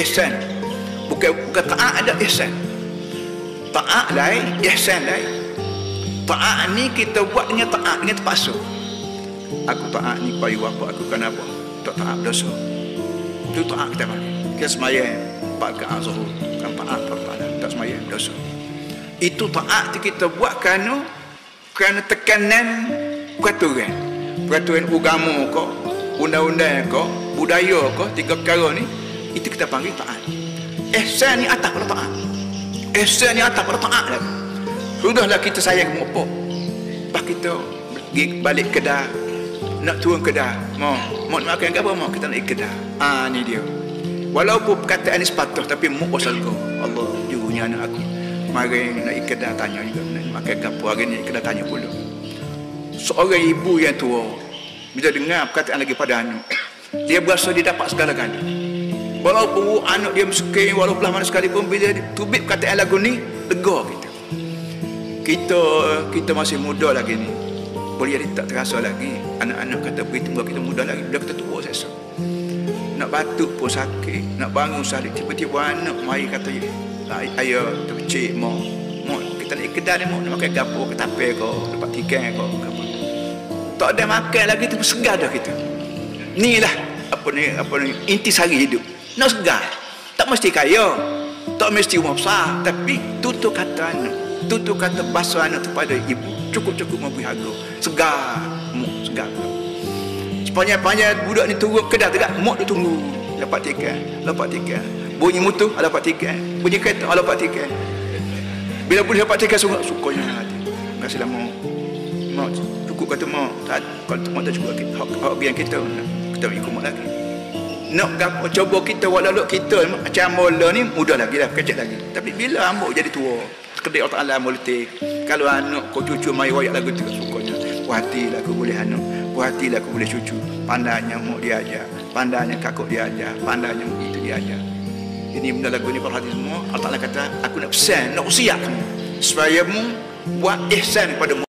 ihsan. Bukan taat ada ihsan. Taat lain, ihsan lain. Taat ni kita buat dengan taat, dengan terpaksa. Aku taat ni pada bapa aku, kenapa? Tak taat dosa. Itu taat kita panggil. Kita semayang 4 rakaat zuhur, kan taat tak semayang dosa. Itu taat kita buat kerana tekanan peraturan agama ko, undang-undang ko, budaya ko, 3 perkara ni, itu kita panggil taat. Ihsan ni atas pada taat. Ihsan ni atas pada taat lagi. Sudahlah kita sayang mak. Lepas kita pergi balik kedai, nak turun kedai, mau nak makan ke apa, mau kita nak kedai. Ni dia. Walaupun perkataan ni sepatah, tapi mak pasal kau. Allah jurunya anak aku. Mari nak kedai tanya juga, nak makan ke apa hari ni, kedai tanya pula. Seorang ibu yang tua, bila dengar perkataan lagi pada anak, dia berasa dia dapat segala-galanya. Walaupun anak dia miskin, walaupun belah mana sekalipun, bila tubik perkataan lagu ni, lega kita masih muda lagi ni, boleh jadi tak terasa lagi. Anak-anak kata beritahu kita muda lagi, bila kita tua sesa, nak batuk pun sakit, nak bangun sehari, tiba-tiba anak mari kata, ayah tercik mak, kita nak kedai ni, mak nak makan gapo, ketapel ko, dapat tikai ko, tak ada makan lagi tu segar dah kita. Ni lah apa ni intisari hidup. Nak segar, tak mesti kaya, tak mesti rumah besar, tapi tutur kata anak, tutur kata bahasa anak tu pada ibu cukup memberi harga. Segar, segar. Sepanjang-panjang budak ni turun kedai tegak, mak dia tunggu, dapat tikai. Bunyi motor, dapat tikai. Bunyi kereta, dapat tikai. Bila boleh dapat tikai, sukanya hati. Terima kasih lama. Mak cukup kata mak, kalau mak tak cukup hak yang kita ikut mak lagi. Nak coba kita walau kita macam mula ni mudah lagi dah, kecil lagi. Tapi bila ambok jadi tua, kedai Allah Taala mulut. Kalau anak kau cucu mai royak lagu tu sukanya. Puhatilah aku boleh anak, puhatilah aku boleh cucu. Pandainya mak dia ajar, pandainya kakak dia ajar, pandainya itu dia ajar. Ini benda lagu ni perhati semua. Allah Taala kata, aku nak pesan, nak usia kamu supaya mu buat ihsan kepada